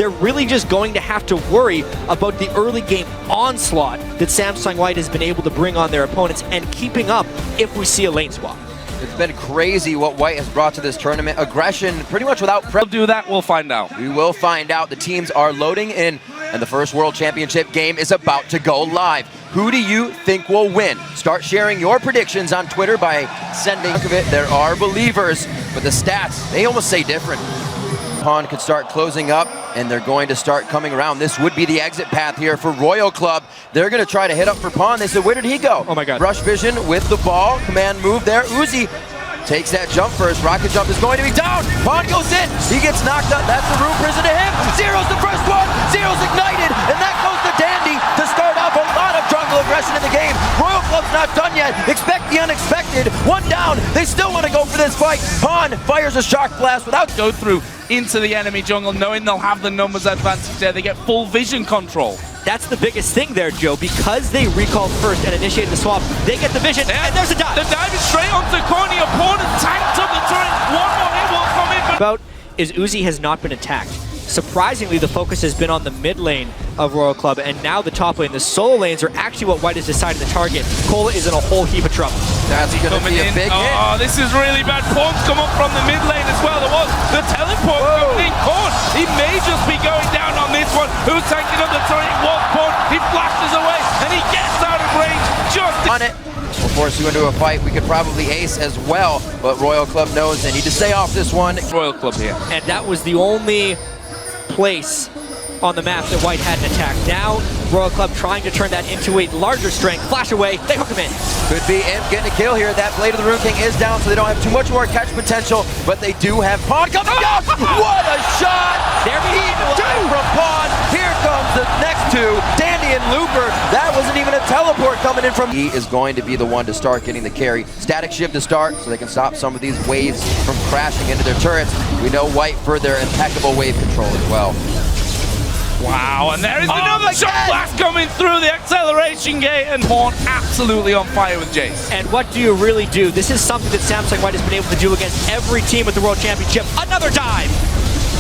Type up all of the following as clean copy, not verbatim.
they're really just going to have to worry about the early game onslaught that Samsung White has been able to bring on their opponents and keeping up if we see a lane swap. It's been crazy what White has brought to this tournament. Aggression, pretty much without prep. We'll do that, we'll find out. We will find out. The teams are loading in, and the first World Championship game is about to go live. Who do you think will win? Start sharing your predictions on Twitter by sending of it. There are believers, but the stats, they almost say different. Pawn could start closing up, and they're going to start coming around. This would be the exit path here for Royal Club. They're going to try to hit up for Pawn. They said, where did he go? Oh my God. Rush vision with the ball. Command move there. Uzi takes that jump first. Rocket jump is going to be down. Pawn goes in. He gets knocked up. That's the room prison to him. Zero's the first one. Zero's ignited, and that goes to Dandy to start off a lot of jungle aggression in the game. Royal Club's not done yet. Expect the unexpected. One down. They still want to go for this fight. Pawn fires a shock blast without Go through into the enemy jungle, knowing they'll have the numbers advantage there. They get full vision control. That's the biggest thing there, Joe. Because they recalled first and initiated the swap, they get the vision, and there's a dive. The dive is straight onto Corki. Opponent tanked up the turret. One more hit will come in. About is Uzi has not been attacked. Surprisingly, the focus has been on the mid lane of Royal Club, and now the top lane. The solo lanes are actually what White has decided to target. Cola is in a whole heap of trouble. That's going to be a big hit. Oh, this is really bad. Pawns come up from the mid lane as well. There was the teleport coming in. Corn, he may just be going down on this one. Who's tanking up the turret? Was Pawn. He flashes away, and he gets out of range just on it. We'll force you into a fight. We could probably ace as well, but Royal Club knows they need to stay off this one. Royal Club here. And that was the only place on the map that White hadn't attacked. Now, Royal Club trying to turn that into a larger strength. Flash away, they hook him in. Could be Imp getting a kill here. That Blade of the Rune King is down, so they don't have too much more catch potential, but they do have Pawn coming down. What a shot! There we go. From Pawn. Here comes the next two, Dandy and Looper. That wasn't even a teleport coming in from. He is going to be the one to start getting the carry. Static shift to start, so they can stop some of these waves from crashing into their turrets. We know White for their impeccable wave control as well. Wow, and there is another shot blast coming through the acceleration gate, and Pawn absolutely on fire with Jayce. And what do you really do? This is something that Samsung White has been able to do against every team at the World Championship. Another dive!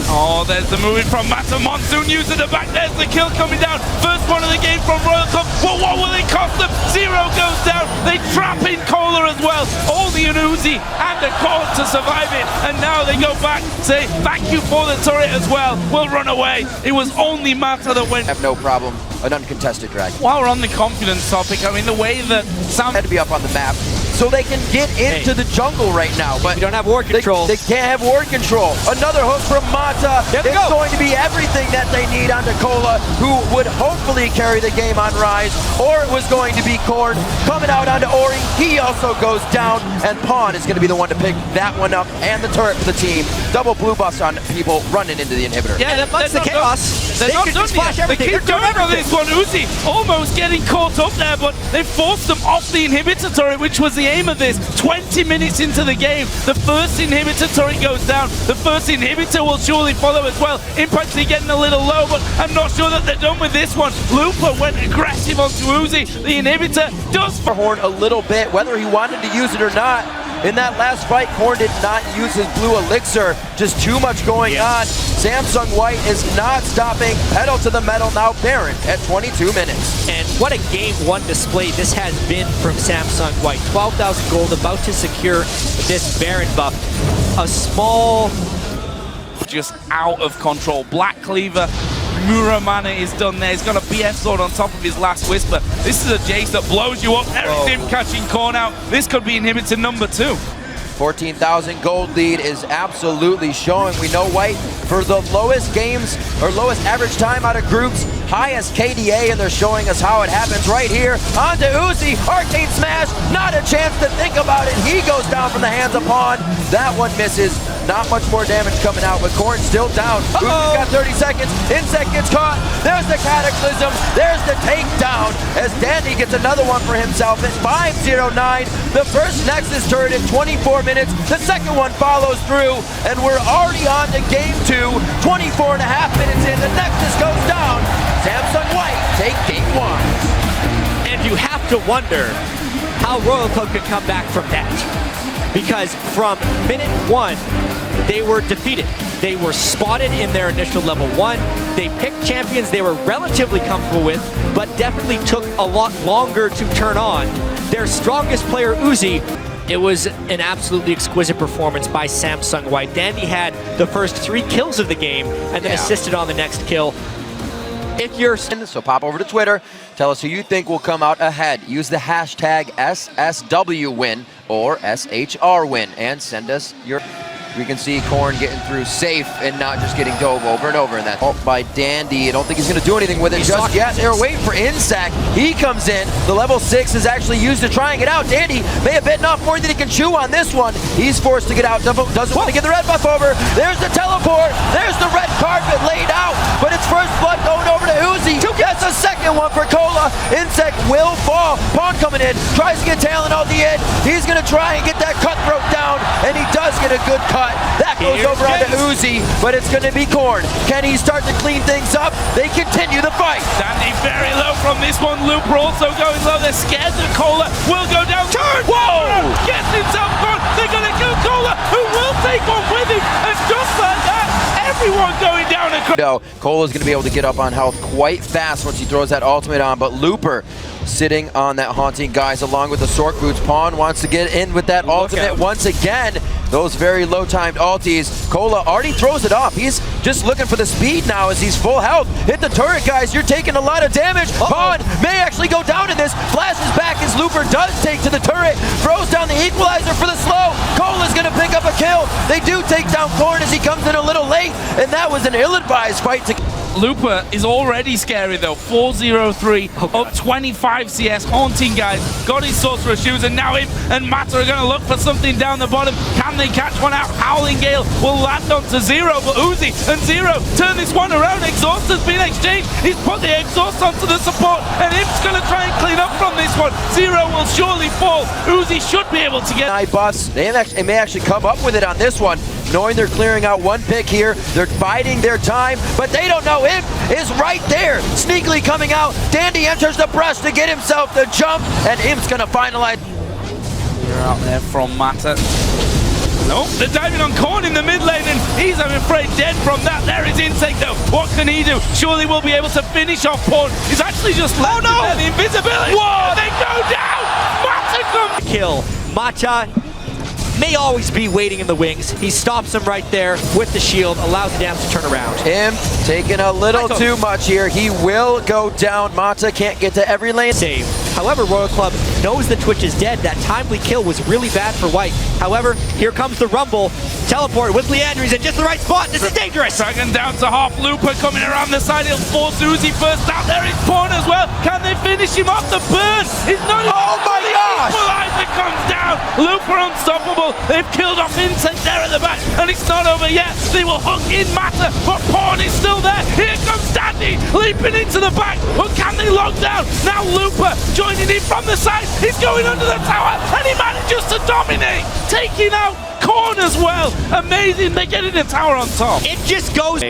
Oh, there's the moving from Matter. Monsoon using the back. There's the kill coming down. First one of the game from Royal Club. Well, what will it cost them? Zero goes down. They trap in Kohler as well. Only an Uzi and a Cork to survive it. And now they go back, say thank you for the turret as well. We'll run away. It was only Matter that went. Have no problem. An uncontested drag. While we're on the confidence topic, I mean, the way that Sam had to be up on the map so they can get into the jungle right now, but we don't have ward control. They can't have ward control. Another hook from Mata. It's going to be everything that they need on Cola, who would hopefully carry the game on Ryze, or it was going to be Korn coming out onto Ori. He also goes down, and Pawn is going to be the one to pick that one up, and the turret for the team. Double blue buffs on people running into the inhibitor. Yeah, that's the chaos. They could just flash everything. They keep going on this one. Uzi almost getting caught up there, but they forced them off the inhibitor turret, which was the aim of this. 20 minutes into the game, the first inhibitor turret goes down. The first inhibitor will surely follow as well. Impact's getting a little low, but I'm not sure that they're done with this one. Looper went aggressive onto Uzi. The inhibitor does Horn a little bit, whether he wanted to use it or not. In that last fight, Korn did not use his blue elixir. Just too much going on. Samsung White is not stopping. Pedal to the metal now. Baron at 22 minutes. And what a game one display this has been from Samsung White. 12,000 gold, about to secure this Baron buff. A small... just out of control. Black Cleaver. Muramana is done there. He's got a BF sword on top of his last Whisper. This is a Jayce that blows you up. There is him catching Korn out. This could be inhibitor number 2. 14,000 gold lead is absolutely showing. We know White for the lowest games or lowest average time out of groups, highest KDA, and they're showing us how it happens right here. On to Uzi, Arcane Smash, not a chance to think about it. He goes down from the hands of Pawn. That one misses. Not much more damage coming out, but Korn still down. Uzi's got 30 seconds. InSec gets caught. There's the Cataclysm. There's the takedown as Dandy gets another one for himself at 5:09. The first Nexus turret in 24 minutes. The second one follows through, and we're already on to game 2. 24 and a half minutes in. The Nexus goes down. Samsung White take game 1. And you have to wonder how Royal Club could come back from that. Because from minute 1, they were defeated. They were spotted in their initial level 1. They picked champions they were relatively comfortable with, but definitely took a lot longer to turn on. Their strongest player, Uzi, it was an absolutely exquisite performance by Samsung White. Dandy had the first 3 kills of the game and then assisted on the next kill. If you're so pop over to Twitter, tell us who you think will come out ahead. Use the hashtag SSW win or SHR win and send us your... We can see Corn getting through safe and not just getting dove over and over. And that ult by Dandy. I don't think he's going to do anything with it just yet. They're waiting for InSec. He comes in. The level 6 is actually used to try and get out. Dandy may have bitten off more than he can chew on this one. He's forced to get out. Doesn't want to get the red buff over. There's the teleport. There's the red carpet laid out. But it's first blood going over to Uzi. That's a second one for Cola. InSec will fall. Pawn coming in. Tries to get Talon on the end. He's going to try and get that cutthroat down. And he does get a good cut. That goes over onto Uzi, but it's going to be Corn. Can he start to clean things up? They continue the fight. Dandy very low from this one. Looper also going low. They're scared that Cola will go down. Turn! Whoa! Gets himself caught. They're going to kill Cola, who will take one with him. And just like that, everyone going down across. No, Cola's going to be able to get up on health quite fast once he throws that ultimate on, but Looper sitting on that Haunting Guys along with the Sork Boots. Pawn wants to get in with that ultimate once again. Those very low timed ultis. Cola already throws it off. He's just looking for the speed now as he's full health. Hit the turret, guys. You're taking a lot of damage. Pawn may actually go down in this. Flashes back as Looper does take to the turret. Throws down the equalizer for the slow. Cola's going to pick up a kill. They do take down Corn as he comes in a little late. And that was an ill-advised fight to... Looper is already scary though. 403 up 25 CS. Haunting Guys got his Sorcerer shoes, and now him and Mata are going to look for something down the bottom. Can they catch one out? Howling Gale will land onto Zero, but Uzi and Zero turn this one around. Exhaust has been exchanged. He's put the exhaust onto the support, and Imp's going to try and clean up from this one. Zero will surely fall. Uzi should be able to get buffs. They may actually come up with it on this one, knowing they're clearing out one pick here. They're biding their time, but they don't know. Imp is right there, sneakily coming out. Dandy enters the brush to get himself the jump, and Imp's gonna finalize. They're out there from Mata. Nope, they're diving on Corn in the mid lane, and he's, I'm afraid, dead from that. There is InSec though. What can he do? Surely we'll be able to finish off Pawn. He's actually just left the invisibility. Whoa, they go down! Mata comes. Kill. Mata may always be waiting in the wings. He stops him right there with the shield, allows the damage to turn around. Imp taking a little too much here. He will go down. Mata can't get to every lane. Save. However, Royal Club knows that Twitch is dead. That timely kill was really bad for White. However, here comes the Rumble. Teleport with Leandry's in just the right spot. This is dangerous. Dragon down to half. Looper coming around the side. He'll force Uzi first out. There is Pawn as well. Can they finish him off? The burn is not. Oh my gosh! Equalizer comes down. Looper unstoppable. They've killed off InSec there at the back, and it's not over yet. They will hook in Mata, but Pawn is still there. Here comes Dandy leaping into the back. But can they lock down? Now Looper joining in from the side. He's going under the tower, and he manages to dominate, taking out Corn as well. Amazing. They get in the tower on top. It just goes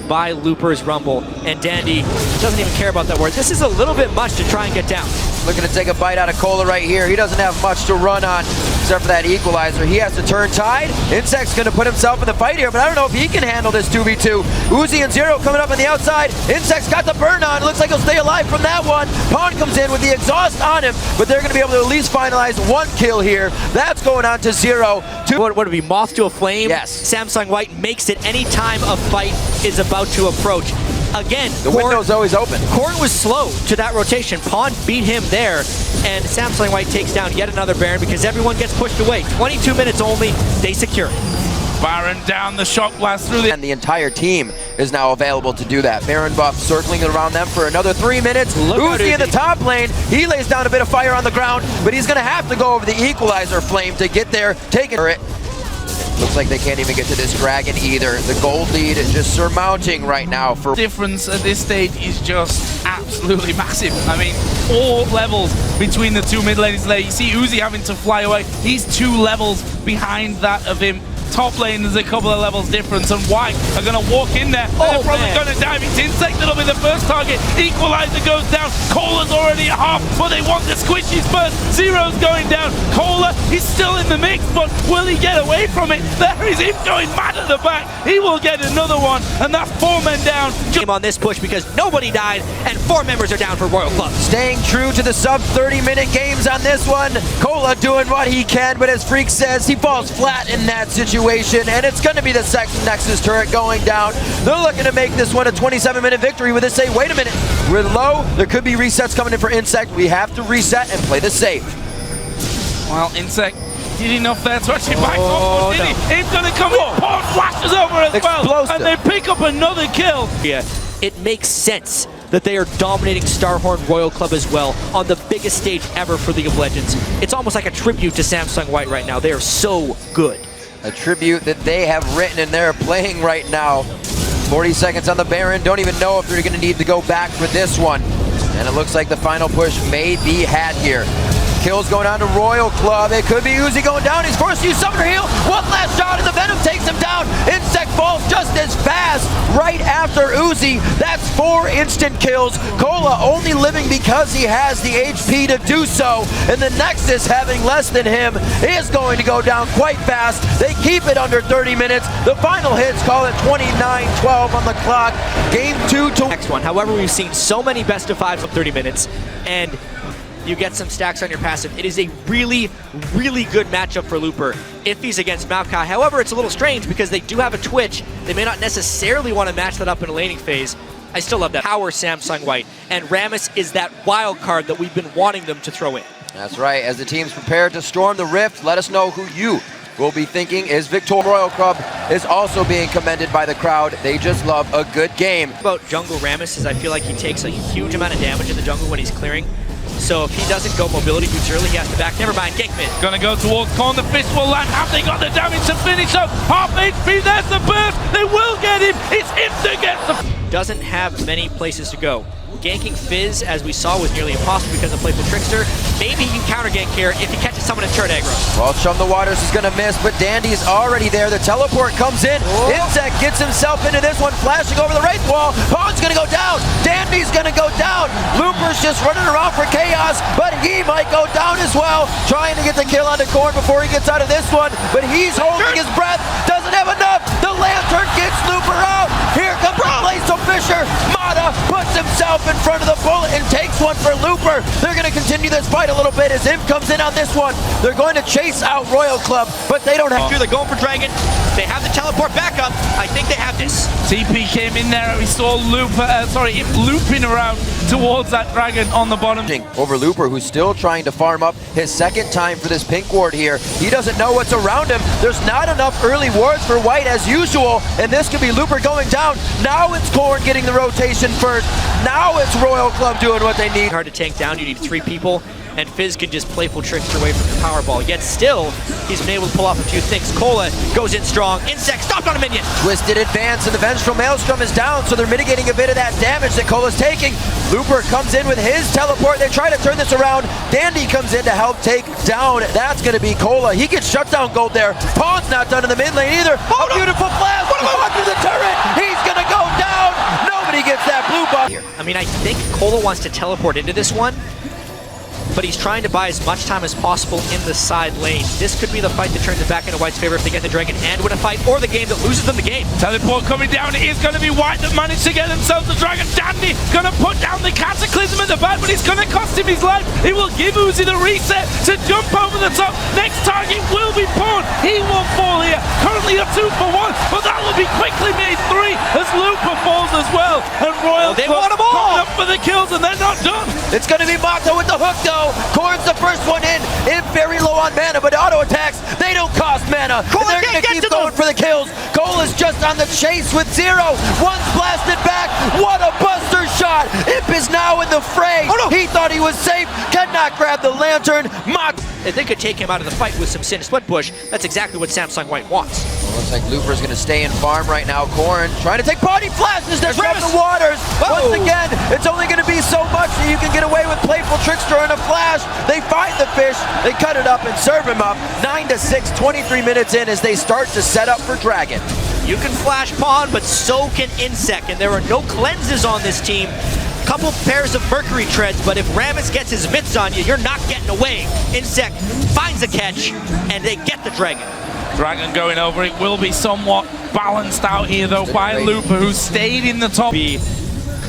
by Looper's Rumble, and Dandy doesn't even care about that word. This is a little bit much to try and get down. Looking to take a bite out of Cola right here. He doesn't have much to run on except for that equalizer. He has to turn tide. InSec's going to put himself in the fight here, but I don't know if he can handle this 2v2. Uzi and Zero coming up on the outside. InSec's got the burn on. It looks like he'll stay alive from that one. Pawn comes in with the exhaust on him, but they're going to be able to at least finalize one kill here. That's going on to Zero. What would it be? Moth to a flame? Yes. Samsung White makes it any time a fight is about to approach. Again, the window's always open. Corn was slow to that rotation. Pawn beat him there, and Samsung White takes down yet another Baron because everyone gets pushed away. 22 minutes only, they secure it. Baron down, the shock blast through and the entire team is now available to do that. Baron buff circling around them for another 3 minutes. Uzi in the top lane, he lays down a bit of fire on the ground, but he's gonna have to go over the equalizer flame to get there, taking it. Looks like they can't even get to this dragon either. The gold lead is just surmounting right now for... difference at this stage is just absolutely massive. I mean, all levels between the two mid lanes there. You see Uzi having to fly away. He's 2 levels behind that of him. top lane there's a couple of levels difference, and White are going to walk in there. They're probably going to dive. It's InSec that'll be the first target. Equalizer goes down. Cola's already at half, but they want the squishies first. Zero's going down. Cola, he's still in the mix, but will he get away from it? There is him going mad at the back. He will get another one, and that's 4 men down. On this push because nobody died and 4 members are down for Royal Club. Staying true to the sub 30-minute games on this one. Cola doing what he can, but as Freak says, he falls flat in that situation, and it's going to be the second Nexus turret going down. They're looking to make this one a 27-minute victory with this say, wait a minute, we're low, there could be resets coming in for InSec. We have to reset and play this safe. Well, InSec did enough there to actually back off, did he? He's going to come in, Pawn flashes over as well, and they pick up another kill. Yeah, it makes sense that they are dominating Starhorn Royal Club as well on the biggest stage ever for League of Legends. It's almost like a tribute to Samsung White right now. They are so good. A tribute that they have written and they're playing right now. 40 seconds on the Baron. Don't even know if they're going to need to go back for this one. And it looks like the final push may be had here. Kills going on to Royal Club. It could be Uzi going down. He's forced to use Summoner Heal. One last shot and the Venom takes him down. InSec falls just as fast right after Uzi. That's 4 instant kills. Cola only living because he has the HP to do so. And the Nexus, having less than him, is going to go down quite fast. They keep it under 30 minutes. The final hits call it 29-12 on the clock. Game 2 to next one. However, we've seen so many best of 5s of 30 minutes, and you get some stacks on your passive. It is a really, really good matchup for Looper if he's against Maokai. However, it's a little strange because they do have a Twitch. They may not necessarily want to match that up in a laning phase. I still love that. Power Samsung White. And Rammus is that wild card that we've been wanting them to throw in. That's right. As the teams prepare to storm the Rift, let us know who you will be thinking is Victor. Royal Club is also being commended by the crowd. They just love a good game. About jungle Rammus is I feel like he takes a huge amount of damage in the jungle when he's clearing. So if he doesn't go mobility boots early, he has to back. Never mind, gank mid. Gonna go towards Corn, the fist will land. Have they got the damage to finish up? Half HP, there's the burst. They will get him. It's him that gets the... Doesn't have many places to go. Ganking Fizz, as we saw, was nearly impossible because of Playful Trickster. Maybe he can counter gank here if he catches someone in turret aggro. Well, Chum the Waters is going to miss, but Dandy's already there. The teleport comes in. InSec gets himself into this one, flashing over the Wraith wall. Pawn's going to go down. Dandy's going to go down. Looper's just running around for chaos, but he might go down as well. Trying to get the kill onto Corn before he gets out of this one, but he's holding his breath. Doesn't have enough. The Lantern gets Looper out. Here comes Blaze Fisher. Mata puts himself in front of the bullet and takes one for Looper. They're going to continue this fight a little bit as Imp comes in on this one. They're going to chase out Royal Club, but they don't have to. They're going for Dragon. They have the teleport back up. I think they have this. TP came in there and we saw Imp looping around towards that Dragon on the bottom. Over Looper, who's still trying to farm up his second time for this pink ward here. He doesn't know what's around him. There's not enough early wards for White as usual, and this could be Looper going down. Now it's Corn getting the rotation first. Now it's Royal Club doing what they need. Hard to tank down. You need 3 people, and Fizz can just playful trickster away from the Powerball. Yet still, he's been able to pull off a few things. Cola goes in strong. InSec stopped on a minion. Twisted advance, and the Vengeful Maelstrom is down, so they're mitigating a bit of that damage that Cola's taking. Looper comes in with his teleport. They try to turn this around. Dandy comes in to help take down. That's going to be Cola. He gets shut down gold there. Pawn's not done in the mid lane either. Oh, beautiful flash. What about under the turret? He's going to go down. Nobody gets that blue buff. I mean, I think Cola wants to teleport into this one, but he's trying to buy as much time as possible in the side lane. This could be the fight that turns it back into White's favor if they get the Dragon and win a fight, or the game that loses them the game. Teleport coming down. It is going to be White that managed to get themselves the Dragon. Dandy going to put down the Cataclysm at the back, but it's going to cost him his life. He will give Uzi the reset to jump over the top. Next target will be Pawn. He will fall here. Currently a 2 for 1, but that will be quickly made 3 as Looper falls as well. And Royal they want them all up for the kills, and they're not done. It's going to be Mata with the hook though. Corn's the first one in. Imp very low on mana, but auto attacks, they don't cost mana. And they're going to keep going for the kills. Cole is just on the chase with 0. One's blasted back. What a buster shot. Imp is now in the fray. He thought he was safe. Cannot grab the Lantern. Mata if they could take him out of the fight with some Sin Split Push, that's exactly what Samsung White wants. Well, looks like Looper's going to stay in farm right now. Corn trying to take body flashes. There's from the waters. Whoa. Once again, it's only going to be so much that you can get away with Playful Trickster and a flash. They find the fish, they cut it up and serve him up. 9-6, 23 minutes in as they start to set up for Dragon. You can flash Pawn, but so can InSec, and there are no cleanses on this team. Couple pairs of Mercury treads, but if Rammus gets his mitts on you, you're not getting away. InSec finds a catch, and they get the Dragon. Dragon going over. It will be somewhat balanced out here, though, by Looper, who stayed in the top. Be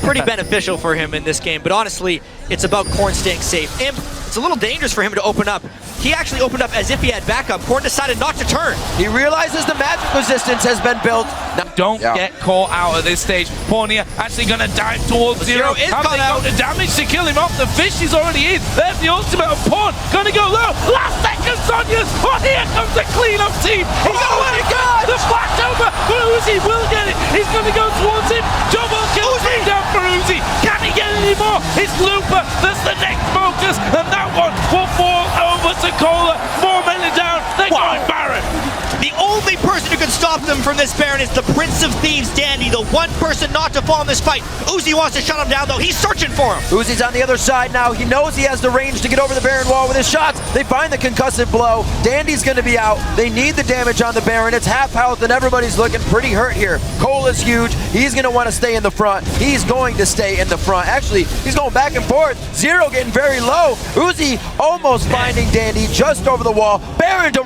pretty beneficial for him in this game, but honestly, it's about Corn staying safe. Imp, it's a little dangerous for him to open up. He actually opened up as if he had backup. Corn decided not to turn. He realizes the magic resistance has been built. Now, don't get caught out at this stage. Pornia actually going to dive towards Zero. Is Have they out. got the damage to kill him off? The fish is already in. There's the ultimate of Pawn. Going to go low. Last second, Sonya's. Oh, here comes the cleanup team. He's going to let it go. The flash over. But Uzi will get it. He's going to go towards him. Double kill down for Uzi. Can he get any more? It's Looper. That's the next focus. And that one will fall over to Cola. 4 men down. They're going Baron. The only person who can stop them from this Baron is the Prince of Thieves, Dandy, the one person not to fall in this fight. Uzi wants to shut him down, though. He's searching for him. Uzi's on the other side now. He knows he has the range to get over the Baron wall with his shots. They find the concussive blow. Dandy's going to be out. They need the damage on the Baron. It's half health, and everybody's looking pretty hurt here. Cole is huge. He's going to want to stay in the front. He's going to stay in the front. Actually, he's going back and forth. Zero getting very low. Uzi almost finding Dandy just over the wall. Baron don't...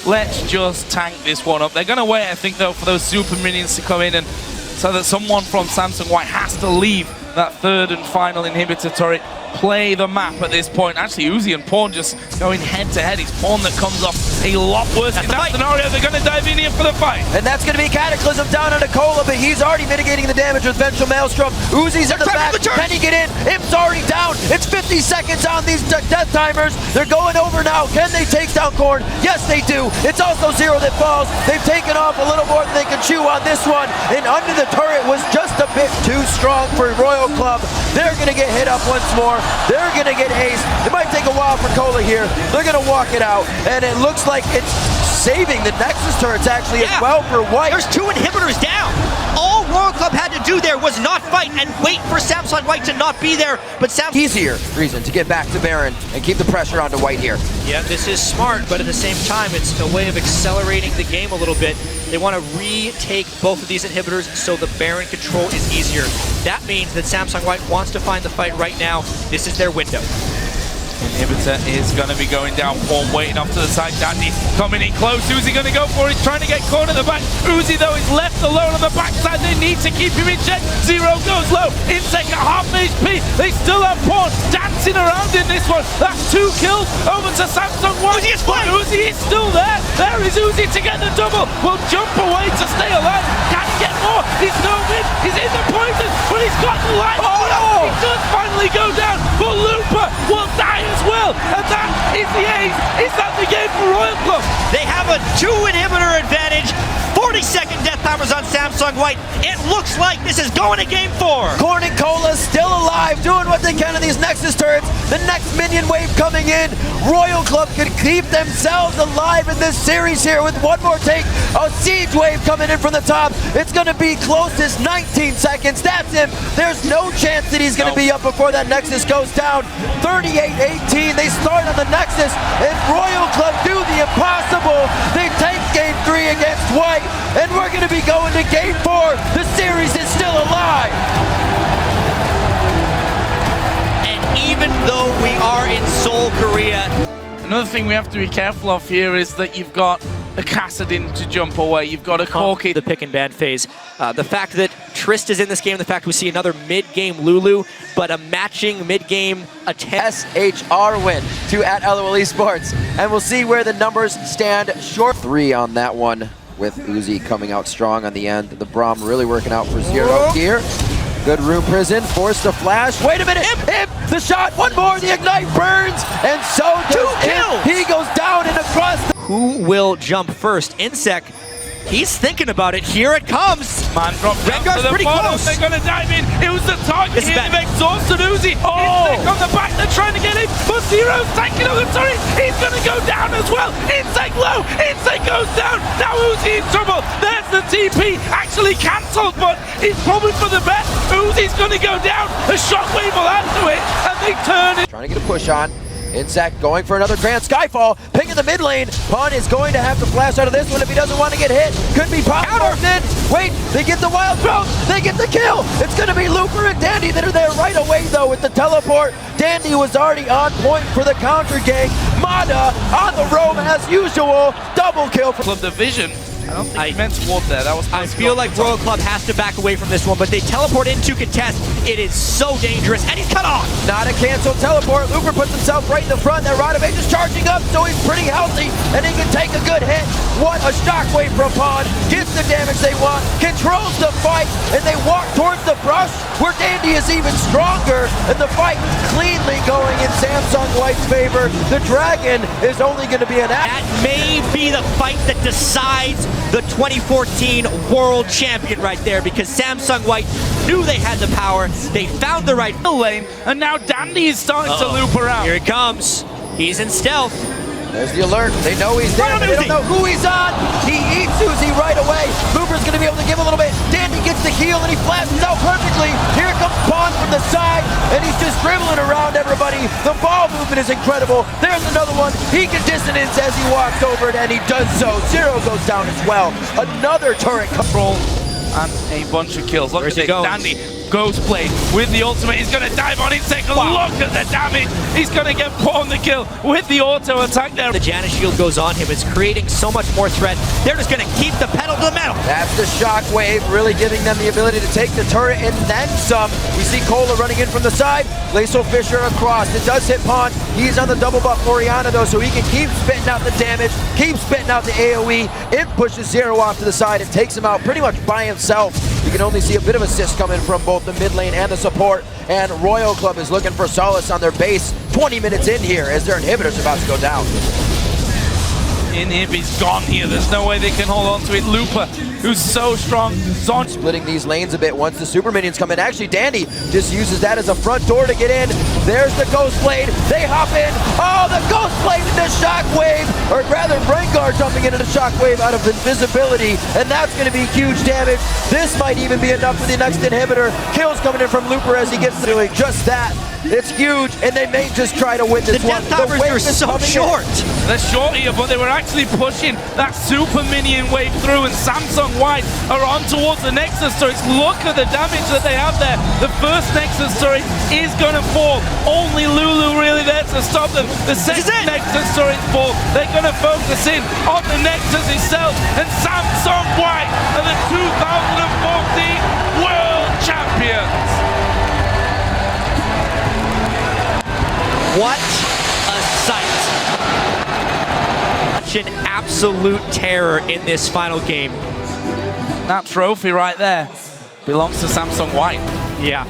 Let's just tank this one up. They're going to wait, I think, though, for those super minions to come in, and so that someone from Samsung White has to leave that third and final inhibitor turret. Play the map at this point. Actually, Uzi and Pawn just going head-to-head. It's Pawn that comes off a lot worse in that scenario. They're going to dive in here for the fight. And that's going to be Cataclysm down on Cola, but he's already mitigating the damage with Vengeful Maelstrom. Uzi's in the back. Can he get in? Imp's already down. It's 50 seconds on these death timers. They're going over now. Can they take down Corn? Yes, they do. It's also Zero that falls. They've taken off a little more than they can chew on this one. And under the turret was just a bit too strong for Royal Club. They're going to get hit up once more. They're going to get aced. It might take a while for Cola here. They're going to walk it out. And it looks like it's saving the Nexus turrets actually as well for White. There's 2 inhibitors down. All Royal Club had to do there was not fight and wait for Samsung White to not be there. But easier reason to get back to Baron and keep the pressure onto White here. Yeah, this is smart, but at the same time, it's a way of accelerating the game a little bit. They want to retake both of these inhibitors so the Baron control is easier. That means that Samsung White wants to find the fight right now. This is their window. Inhibitor is going to be going down. Pawn waiting off to the side. Dandy coming in close. Who's he going to go for? He's trying to get Corn at the back. Uzi, though, is left alone on the backside. They need to keep him in check. Zero goes low. InSec at half HP. They still have Pawn dancing around in this one. That's 2 kills over to Samsung White. Uzi is flying. Uzi is still there. There is Uzi to get the double. Will jump away to stay alive. Can he get more? He's no win. He's in the poison, but he's got the light. Oh! He does finally go down, but Looper will die as well. And that is the ace. Is that the game for Royal Club? They have a 2 inhibitor advantage. 40-second death timers on Samsung White. It looks like this is going to game 4. Corn and Cola still alive, doing what they can on these Nexus turrets. The next minion wave coming in. Royal Club could keep themselves alive in this series here with one more take. A siege wave coming in from the top. It's going to be closest 19 seconds. That's him. There's no chance that he's going to be up before that Nexus goes down. 38-18. They start on the Nexus, and Royal Club do the impossible. They take game 3 against White. And we're going to be going to game 4. The series is still alive. And even though we are in Seoul, Korea. Another thing we have to be careful of here is that you've got a Kassadin to jump away. You've got a Corki. The pick and ban phase. The fact that Trist is in this game, the fact we see another mid-game Lulu, but a matching mid-game attempt. SHR win to @LOL Esports. And we'll see where the numbers stand. Short 3 on that one, with Uzi coming out strong on the end. The Braum really working out for Zero here. Good room prison, forced to flash. Wait a minute, Imp, the shot, one more, the ignite burns, and so does Imp. He goes down and across. Who will jump first? InSec He's thinking about it. Here it comes. Man drop down Rengar's to the pretty bottom. close. They're going to dive in. It was the target It's here. bad. They've exhausted Uzi. InSec on the back. They're trying to get him. But Zero's tanking on the turret. He's going to go down as well. InSec low. InSec goes down. Now Uzi in trouble. There's the TP. Actually cancelled, but it's probably for the best. Uzi's going to go down. A shockwave will add to it. And they turn it. Trying to get a push on. InSec going for another Grand Skyfall. Ping in the mid lane. Pun is going to have to flash out of this one if he doesn't want to get hit. Could be powered in. Wait, they get the wild growth. They get the kill. It's going to be Looper and Dandy that are there right away though with the teleport. Dandy was already on point for the counter gang. Mada on the roam as usual. Double kill for Club Division. I don't think he meant sword there. That was. I feel like Royal Club has to back away from this one, but they teleport into contest. It is so dangerous, and he's cut off. Not a canceled teleport. Looper puts himself right in the front. That Rodavage is charging up, so he's pretty healthy, and he can take a good hit. What a shockwave from Pawn. Gets the damage they want, controls the fight, and they walk towards the brush, where Dandy is even stronger, and the fight cleanly going in Samsung White's favor. The Dragon is only going to be an That may be the fight that decides the 2014 World Champion right there, because Samsung White knew they had the power. They found the right lane, and now Dandy is starting to loop around. Here it comes. He's in stealth. There's the alert. They know he's there, but they don't know who he's on. He eats Uzi right away. Looper's going to be able to give a little bit. Dandy gets the heal, and he flashes out perfectly. Here comes Pawn from the side, and he's just dribbling around everybody. The ball movement is incredible. There's another one. He can dissonance as he walks over it, and he does so. Zero goes down as well. Another turret control. And a bunch of kills. Look Where's at he this. going? Dandy, Ghost Blade with the ultimate. He's going to dive on InSec. Look at the damage. He's going to get Pawn the kill with the auto attack there. The Janna shield goes on him. It's creating so much more threat. They're just going to keep the pedal to the metal. That's the shockwave, really giving them the ability to take the turret and then some. We see Cola running in from the side. Glacial Fisher across. It does hit Pawn. He's on the double buff Orianna though, so he can keep spitting out the damage, keep spitting out the AoE. It pushes Zero off to the side and takes him out pretty much by himself. You can only see a bit of assist coming from both the mid lane and the support. And Royal Club is looking for solace on their base 20 minutes in here as their inhibitor's about to go down. Inhib is gone here. There's no way they can hold on to it. Looper, who's so strong. Zon Splitting these lanes a bit once the super minions come in. Actually, Dandy just uses that as a front door to get in. There's the Ghost Blade. They hop in. Oh, the Ghost Blade into Shockwave. Or rather, Rengar jumping into the Shockwave out of invisibility. And that's going to be huge damage. This might even be enough for the next inhibitor. Kills coming in from Looper as he gets doing just that. It's huge, and they may just try to win this one. The death towers are so short. They're short here, but they were actually pushing that super minion wave through, and Samsung White are on towards the Nexus turret. Look at the damage that they have there. The first Nexus turret is going to fall. Only Lulu really there to stop them. The second Nexus turret fall. They're going to focus in on the Nexus itself, and Samsung White are the 2014 World Champions. What a sight. Such an absolute terror in this final game. That trophy right there belongs to Samsung White. Yeah.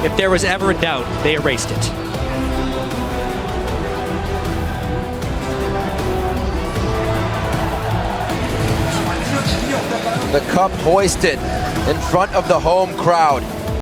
If there was ever a doubt, they erased it. The cup hoisted in front of the home crowd.